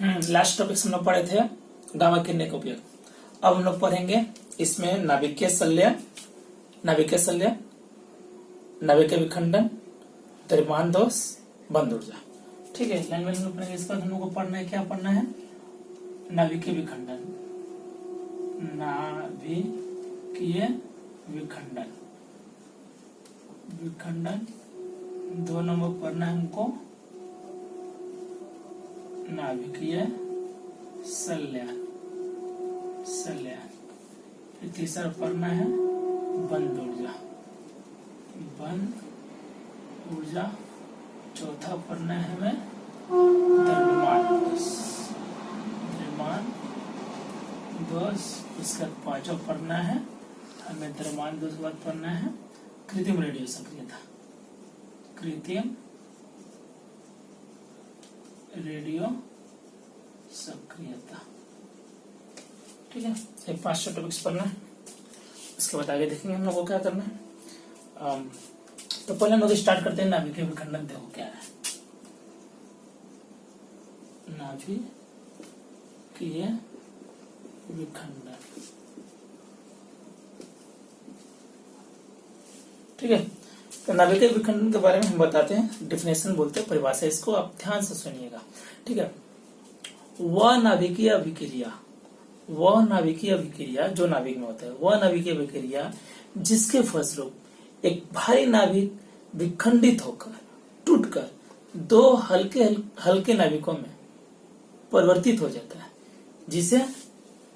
Last topic हम लोग पढ़े थे गामा किरणें का उपयोग। अब हम लोग पढ़ेंगे इसमें नाभिकीय शल्य, नाभिकीय विखंडन, द्रव्यमान दोष, बंद ऊर्जा। ठीक है, लाइन में हम लोग पढ़ेंगे। इसका हम लोग को पढ़ना है, क्या पढ़ना है? नाभिकीय विखंडन, नाभिकीय विखंडन, विखंडन 2 नंबर पढ़ना है हमको नाभिकीय शल्य, फिर तीसरा पढ़ना है बंद ऊर्जा, चौथा पढ़ना है हमें द्रव्यमान दोष, इसका 5वां पढ़ना है हमें द्रव्यमान दोष के बाद पढ़ना है कृत्रिम रेडियो सक्रियता, ठीक है। ये 5 टॉपिक्स पढ़ना है, इसके बाद आगे देखेंगे हम लोग को क्या करना है। तो पहले हम लोग स्टार्ट करते हैं नाभिकीय विखंडन। देखो क्या है नाभिकीय विखंडन, ठीक है। तो नाभिकीय विखंडन के बारे में हम बताते हैं, डिफिनेशन बोलते हैं, परिभाषा इसको आप ध्यान से सुनिएगा, ठीक है। वह नाभिकीय अभिक्रिया, जो नाभिक में होता है, वह नाभिकीय अभिक्रिया जिसके फलस्वरूप एक भारी नाभिक विखंडित होकर टूटकर 2 हल्के नाभिकों में परिवर्तित हो जाता है, जिसे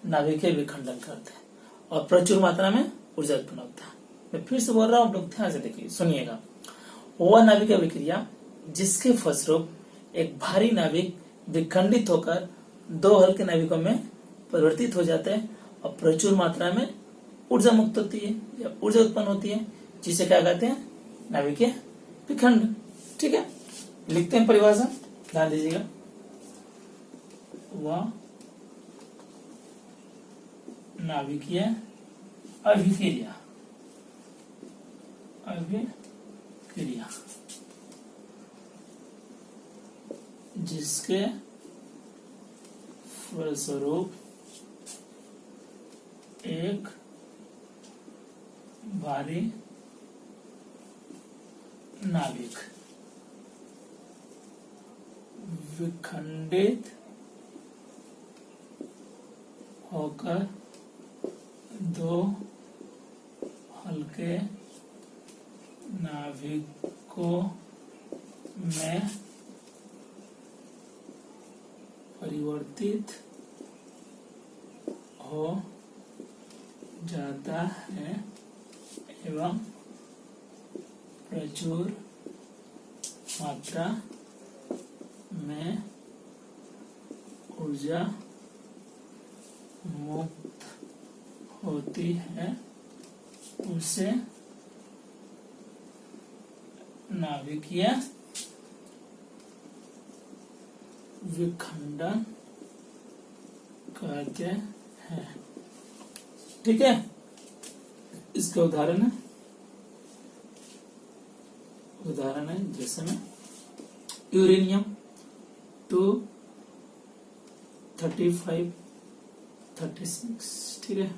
नाभिकीय विखंडन करते हैं और प्रचुर मात्रा में ऊर्जा उत्पन्न होता है। मैं फिर से बोल रहा हूँ, आप लोग ध्यान से देखिए, सुनिएगा। वह नाभिकीय अभिक्रिया जिसके फलस्वरूप एक भारी नाभिक विखंडित होकर 2 हल्के नाभिकों में परिवर्तित हो जाता है और प्रचुर मात्रा में ऊर्जा मुक्त होती है या ऊर्जा उत्पन्न होती है, जिसे क्या कहते हैं? नाभिकीय विखंडन, ठीक है। लिखते हैं परिभाषा, ध्यान दीजिएगा। वह नाभिकीय अभिक्रिया जिसके फलस्वरूप एक भारी नाभिक विखंडित होकर 2 हल्के नाभिकों में परिवर्तित हो जाता है एवं प्रचुर मात्रा में ऊर्जा मुक्त होती है, उसे नाभिकीय विखंडन कहते हैं, ठीक है। इसके उदाहरण है जैसे में यूरेनियम 235 36, ठीक है।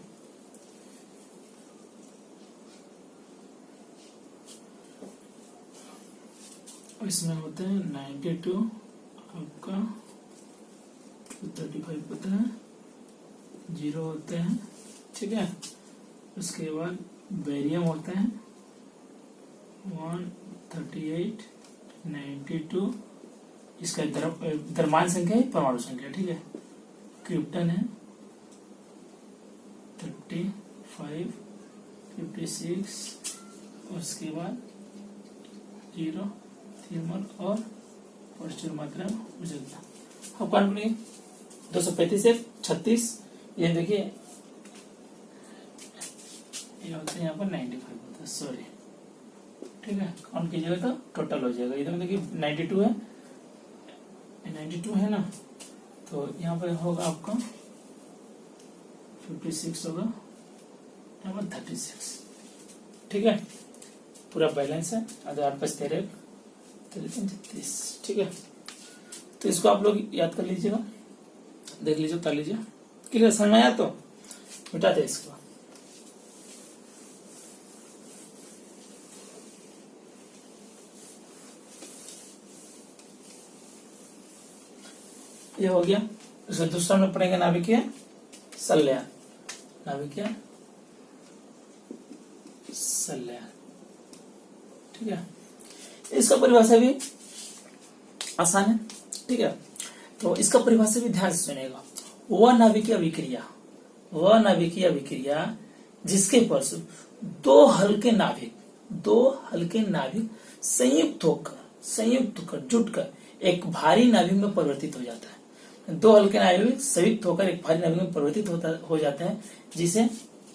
इसमें होते हैं 92 आपका 235 होता है, 0 होते हैं, ठीक है। उसके बाद बेरियम होता है 138 92, इसका द्रव्यमान संख्या है, परमाणु संख्या, ठीक है। क्रिप्टन है 35 56, उसके बाद 0 थर्मल और प्रचुर मात्रा में ऊर्जा। अब कौन बनेगी 235 से 36, ये देखिए ये होता है यहाँ पर 95 होता है, सॉरी, ठीक है। काउंट कीजिएगा तो टोटल हो जाएगा। इधर में देखिए 92 है, 92 है ना, तो यहाँ पर होगा आपका 56 होगा, यहाँ पर 36, ठीक है। पूरा बैलेंस है, आधार पर 13 36, ठीक है। तो इसको आप लोग याद कर लीजिएगा, देख लीजिए, कर लीजिए, क्लियर समझ में आया तो मिटाते हैं इसको। ये हो गया। इसका दूसरा में पढ़ेंगे नाभिकीय संलयन, नाभिकीय संलयन, ठीक है। इसका परिभाषा भी आसान है, ठीक है। तो इसका परिभाषा भी ध्यान से सुनेगा। वह नाभिकीय अभिक्रिया, वह नाभिकीय अभिक्रिया जिसके फलस्वरूप दो हल्के नाभिक संयुक्त होकर जुटकर एक भारी नाभिक में परिवर्तित हो जाता है। दो हल्के नाभिक संयुक्त होकर एक भारी नाभिक में परिवर्तित हो जाता है, जिसे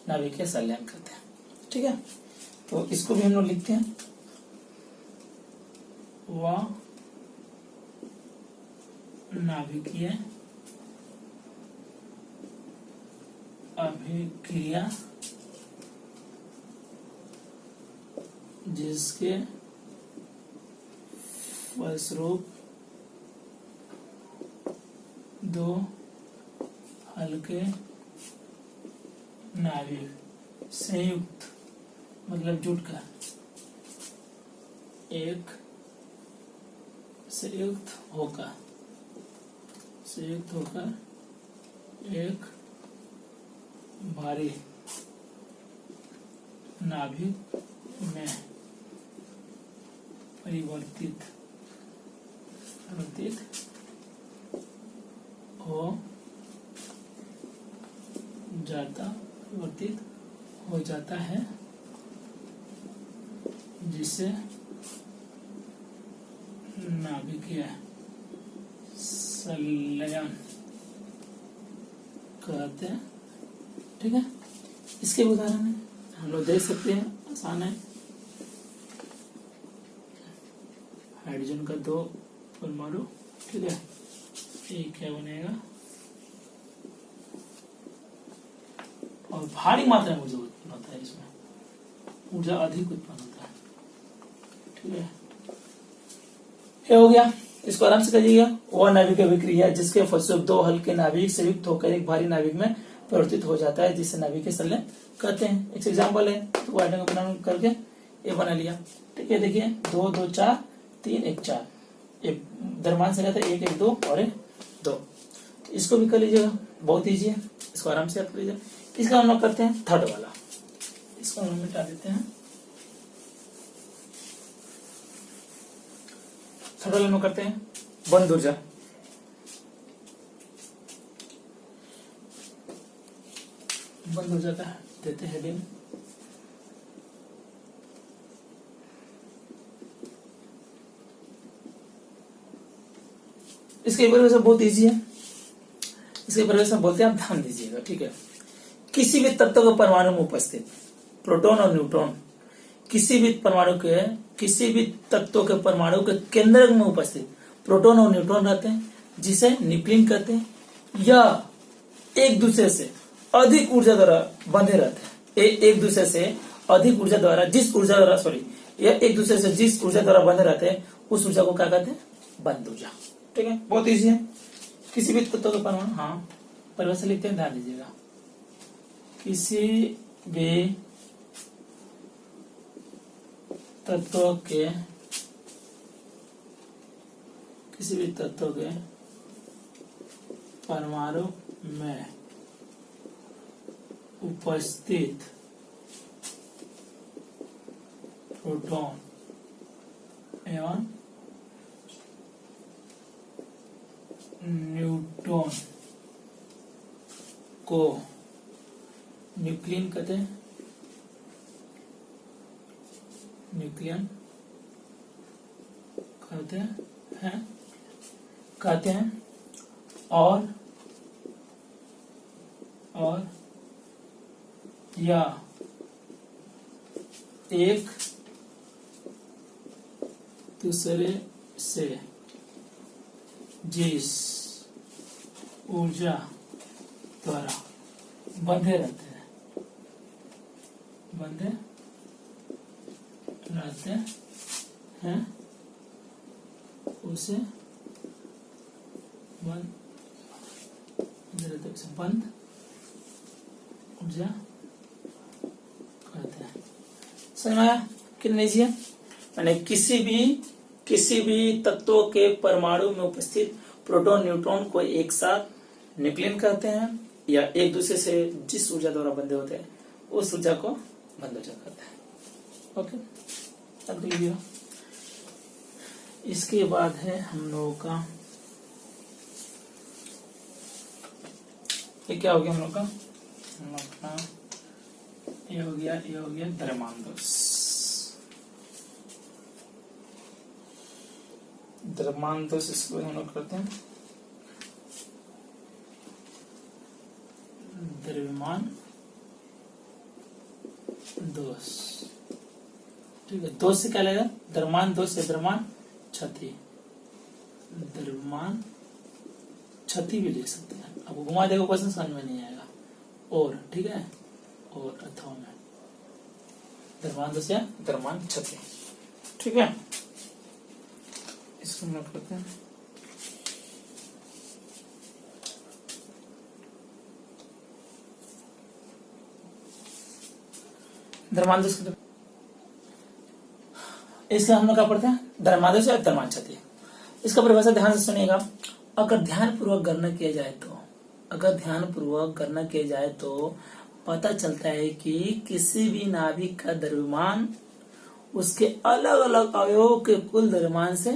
नाभिकीय संलयन कहते हैं, ठीक है। तो इसको भी हम लोग लिखते हैं, वह नाभिकीय अभिक्रिया जिसके फलस्वरूप दो हल्के नाभिक संयुक्त मतलब जुटकर एक संयुक्त होकर एक भारी नाभिक में परिवर्तित हो जाता है, जिसे नाभिकीय संलयन कहते हैं, ठीक है। इसके उदाहरण है हम लोग देख सकते हैं, आसान है। हाइड्रोजन का दो परमाणु, ठीक है, ये क्या बनेगा और भारी मात्रा में ऊर्जा उत्पन्न होता है, इसमें ऊर्जा अधिक उत्पन्न होता है, ठीक है। ये हो गया, इसको आराम से करिएगा। वह नाभिकीय अभिक्रिया जिसके फलस्वरूप दो हल्के नाभिक संयुक्त होकर एक भारी नाभिक में परिवर्तित हो जाता है, जिसे नाभिकीय संलयन कहते हैं। एक एग्जाम्पल है, तो वाइडन का बनाना करके ये बना लिया, ठीक है। देखिए 2 2 4 3 1 4, एक दरमान से रहता है 1 1 2 और 1 2। तो इसको भी कर लीजिएगा, बहुत ईजी है, इसको आराम से याद कर लीजिए। इसका हम लोग करते हैं थर्ड वाला, इसको हम मिटा देते हैं। थर्ड वाला में करते हैं बंद ऊर्जा। बंद ऊर्जा का देते हैं हेडिंग, इसके परिभाषा बहुत इजी है। इसके परिभाषा बोलते हैं, आप ध्यान दीजिएगा, ठीक है। किसी भी तत्व के परमाणु में उपस्थित प्रोटॉन और न्यूट्रॉन, किसी भी तत्व के परमाणु के केंद्र में उपस्थित प्रोटॉन और न्यूट्रॉन रहते हैं, जिसे न्यूक्लियन कहते हैं, या एक दूसरे से अधिक ऊर्जा द्वारा बंधे रहते हैं। एक दूसरे से अधिक ऊर्जा द्वारा जिस ऊर्जा द्वारा बंधे रहते हैं, उस ऊर्जा को क्या कहते हैं, बंद ऊर्जा, ठीक है। बहुत इजी है। किसी भी तत्व के परमाणु, हाँ परिभाषा लिखते हैं, ध्यान दीजिएगा। किसी भी तत्व के परमाणु में उपस्थित प्रोटॉन एवं न्यूट्रॉन को न्यूक्लियन कहते हैं, कहते हैं और या एक दूसरे से जिस ऊर्जा द्वारा बंधे रहते हैं उसे देते हैं, इसे बंद ऊर्जा कहते हैं। समझ में आया कितने लीजिए, मैंने किसी भी तत्वों के परमाणु में उपस्थित प्रोटॉन न्यूट्रॉन को एक साथ न्यूक्लियन कहते हैं, या एक दूसरे से जिस ऊर्जा द्वारा बंधे होते हैं उस ऊर्जा को बंध ऊर्जा कहते हैं। ओके, अब लीजिए इसके बाद है हम लोगों का, ये क्या हो गया हम लोग का, ये हो गया द्रव्यमान दोष। द्रव्यमान दोष इसको हम लोग करते हैं द्रव्यमान दोष। ठीक है, दोष से क्या लगेगा, द्रव्यमान दोष से द्रव्यमान क्षति, द्रव्यमान क्षति भी लिख सकते हैं। अब घुमा देखो क्वेश्चन समझ में नहीं आएगा। और ठीक है, और अथवा में द्रव्यमान दोष या द्रव्यमान क्षति। ठीक है, इसको नोट करते हैं। द्रव्यमान दोष इसका हम लोग क्या पढ़ते हैं, द्रव्यमान दोष या द्रव्यमान क्षति। इसका परिभाषा ध्यान से सुनिएगा। अगर ध्यानपूर्वक गणना किया जाए तो पता चलता है कि किसी भी नाभिक का द्रव्यमान उसके अलग अलग अवयवों के कुल द्रव्यमान से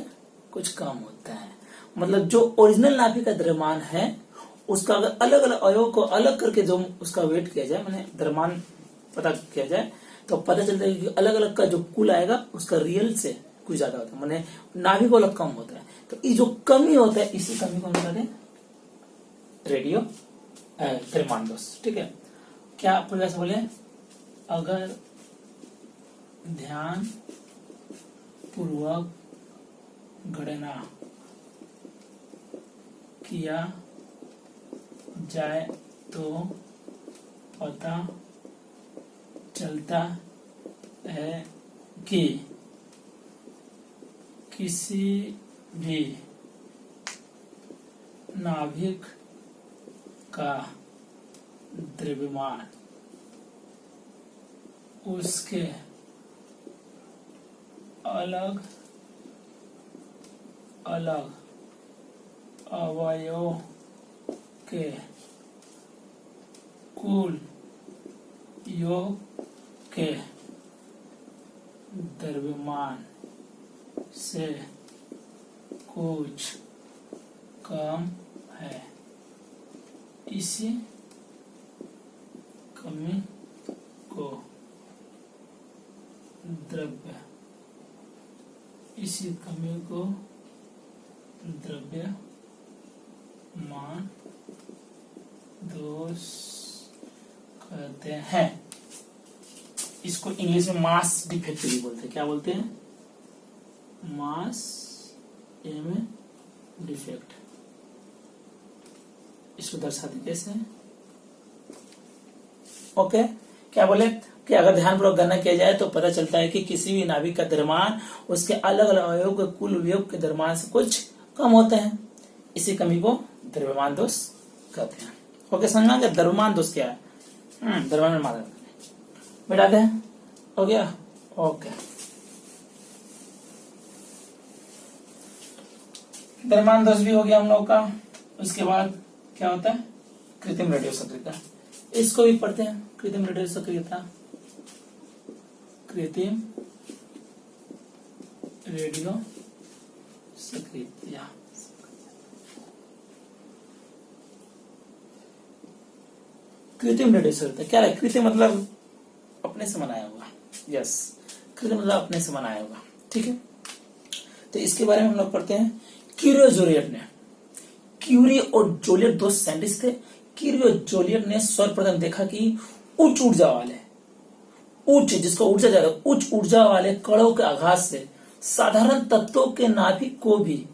कुछ कम होता है। मतलब जो ओरिजिनल नाभिक का द्रव्यमान है उसका अगर अलग अलग अवयवों को अलग करके जो उसका वेट किया जाए, माने द्रव्यमान पता किया जाए, तो पता चलता है कि अलग अलग का जो कुल आएगा उसका रियल से कुछ ज्यादा होता है, माने नाभिक को अलग कम होता है। तो ये जो कमी होता है इसी कमी को हम कहते हैं रेडियो द्रव्यमान दोष। ठीक है, क्या प्रकार से बोले, अगर ध्यान पूर्वक गणना किया जाए तो पता चलता है कि किसी भी नाभिक का द्रव्यमान उसके अलग अलग अवयवों के कुल योग के द्रव्यमान से कुछ कम है। इसी कमी को द्रव्यमान दोष कहते हैं। इसको इंग्लिश में मास डिफेक्ट भी बोलते हैं। क्या बोलते हैं, मास में डिफेक्ट। इसको दर्शाते कैसे, ओके। क्या बोले कि अगर ध्यानपूर्वक गणना किया जाए तो पता चलता है कि किसी भी नाभिक का द्रव्यमान उसके अलग अलग अवयवों के कुल वियोग के द्रव्यमान से कुछ कम होते हैं। इसी कमी को द्रव्यमान दोष कहते हैं। ओके, समझना कि द्रव्यमान दोष क्या है। द्रव्यमान मात्रा बैठाते हैं, हो गया। ओके, द्रव्यमान दोष भी हो गया हम लोग का। उसके बाद क्या होता है, कृत्रिम रेडियो सक्रियता। इसको भी पढ़ते हैं, कृत्रिम रेडियो सक्रियता। कृत्रिम रेडियो सक्रियता, कृत्रिम रेडियो सक्रियता क्या है। कृत्रिम मतलब अपने से बनाया हुआ, यस, कृत्रिम मतलब अपने से बनाया हुआ। ठीक है, तो इसके बारे में हम लोग पढ़ते हैं। क्यूरी और जोलियट ने, क्यूरी और जोलियट दो साइंटिस्ट थे। क्यूरी और जोलियट ने सर्वप्रथम देखा कि उच्च ऊर्जा वाले, जिसको ऊर्जा ज्यादा, उच्च ऊर्जा वाले कणों के आघात से साधारण तत्वों के नाभिक को भी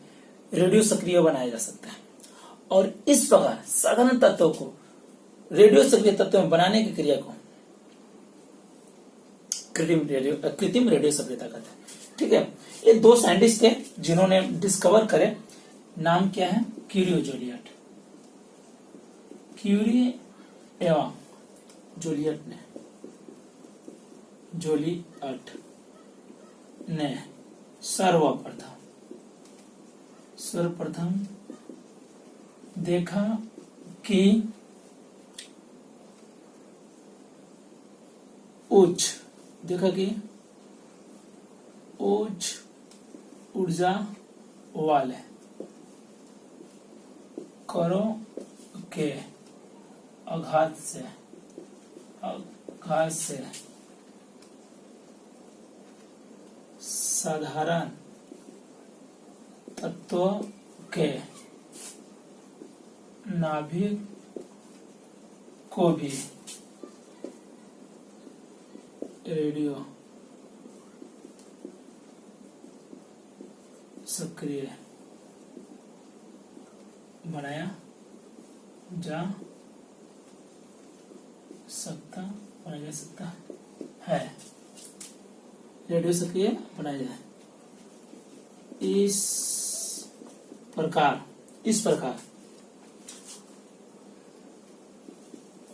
रेडियो सक्रिय बनाया जा सकता है। और इस प्रकार साधारण तत्वों को रेडियो सक्रिय तत्व में बनाने की क्रिया को कृत्रिम रेडियो सक्रियता कहते हैं। ठीक है, ये दो साइंटिस्ट थे जिन्होंने डिस्कवर करे। नाम क्या है, क्यूरी और जोलियट। क्यूरी एवं जूलियट ने सर्वप्रथम देखा कि उच्च ऊर्जा वाले करों के आघात से साधारण तत्वों के नाभिक को भी रेडियो सक्रिय बनाया जा सकता है। रेडियो सक्रिय बनाया जाए। इस प्रकार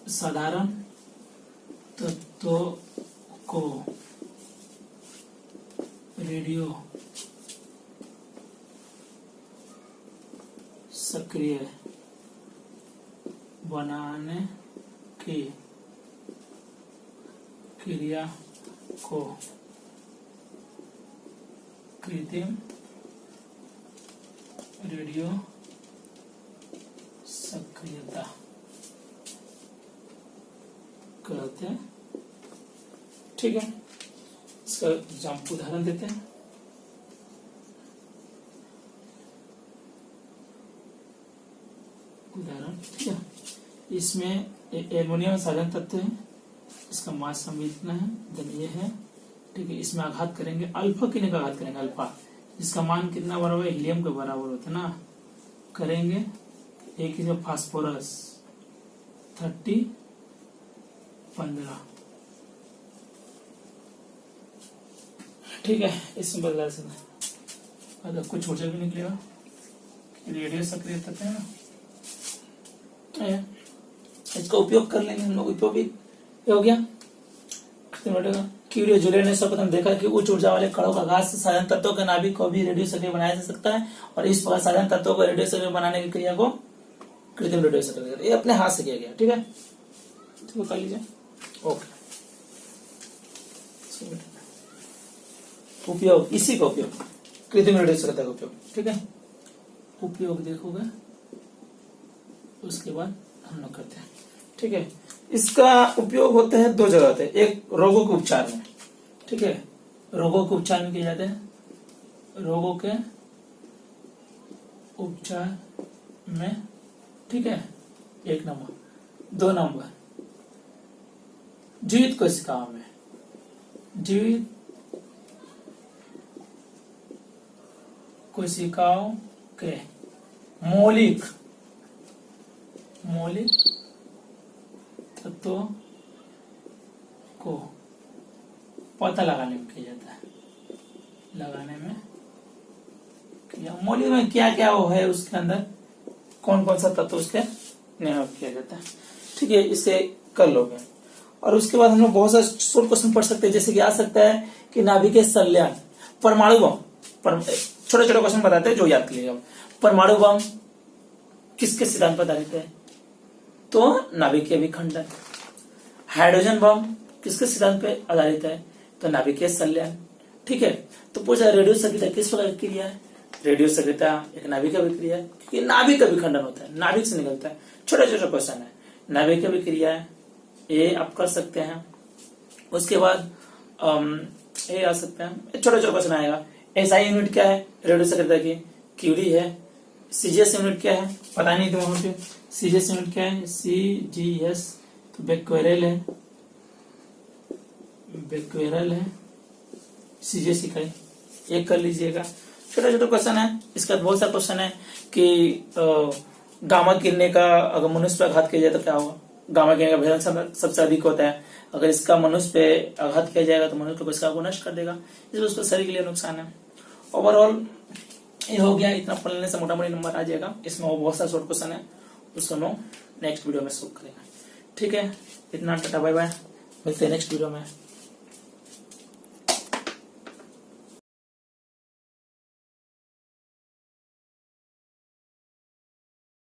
साधारण तत्वों को रेडियो सक्रिय बनाने की क्रिया को कृत्रिम रेडियो सक्रियता कहते हैं। ठीक है, इसका एग्जाम्पल उदाहरण देते हैं। ठीक है, इसमें एल्युमिनियम साधारण तत्व है, इसका मास सम इतना है, देन ये है। ठीक है, इसमें आघात करेंगे अल्फा कितने का आघात करेंगे, अल्फा जिसका मान कितना बराबर है, हीलियम के बराबर होता है ना, करेंगे। एक इसमें फास्फोरस 15। ठीक है, इसमें बदला सकते अगर कुछ ऊर्जा भी निकलेगा, रेडियो सक्रिय तत्व है ना, इसका उपयोग कर लेंगे हम लोग। उपयोग भी हो गया। क्यूरी जूलियट ने सर्वप्रथम देखा कि उच्च ऊर्जा वाले कणों का आघात से साधारण तत्वों के नाभिक को भी रेडियो सक्रिय बनाया जा सकता है, और इस प्रकार साधारण तत्वों को रेडियो सक्रिय बनाने की क्रिया को कृत्रिम रेडियो सक्रिय, ये अपने हाथ से किया गया। ठीक है, तो कर लीजिए। ओके, उपयोग, इसी का उपयोग कृत्रिम रेडियो सक्रियता का उपयोग। ठीक है, उपयोग देखोगे उसके बाद हम लोग करते हैं। ठीक है, इसका उपयोग होता है दो जगह होते हैं। एक रोगों के उपचार में, ठीक है, रोगों के उपचार में किए जाते हैं, रोगों के उपचार में। ठीक है, 1 नंबर। 2 नंबर जीवित कोशिकाओं में, जीवित कोशिकाओं के मौलिक तत्वों को पता लगाने में किया जाता है। मौलिक में क्या क्या वो है, उसके अंदर कौन कौन सा तत्व उसके निर्माण किया जाता है। ठीक है, इसे कर लोगे। और उसके बाद हम लोग बहुत सारे शॉर्ट क्वेश्चन पढ़ सकते हैं, जैसे कि आ सकता है कि नाभिकीय संलयन, परमाणु बम, छोटे छोटे क्वेश्चन बताते हैं जो याद कीजिएगा। परमाणु बम किसके सिद्धांत पर आधारित है, तो नाभिकीय विखंडन। हाइड्रोजन बम किसके सिद्धांत पर आधारित है, तो नाभिकीय संलयन। ठीक है, तो पूछा रेडियो सक्रियता किस प्रकार की क्रिया है, रेडियो सक्रियता एक नाभिकीय विक्रिया है, क्योंकि नाभिक का विखंडन होता है, नाभिक से निकलता है। छोटे छोटे क्वेश्चन है, नाभिकीय विक्रिया है, ये आप कर सकते हैं। उसके बाद ये आ सकते हैं, छोटे छोटे क्वेश्चन आएगा। एसआई यूनिट क्या है, रेडियो सक्रियता की, क्यूरी है। सीजीएस यूनिट क्या है, पता नहीं तो वहां पे सीजीएस यूनिट क्या है, सीजीएस तो बेक्वेरल है, सीजीएस इकाई, एक कर लीजिएगा। छोटे छोटे क्वेश्चन है। इसका बहुत सा क्वेश्चन है कि गामा किरणें का अगर मनुष्य पर आघात किया जाए तो क्या होगा, गामा किरणें का भेदन सबसे अधिक होता है, अगर इसका मनुष्य पे आघात किया जाएगा तो मनुष्य कोशिका को नष्ट कर देगा, इसलिए उसको शरीर के लिए नुकसान है। ओवरऑल ये हो गया, इतना पढ़ने से मोटा मोटी नंबर आ जाएगा। इसमें बहुत सारा शॉर्ट क्वेश्चन है, उसका हम लोग नेक्स्ट वीडियो में शुरू करेंगे। ठीक है, इतना टाटा बाय बाय, मिलते हैं नेक्स्ट वीडियो में।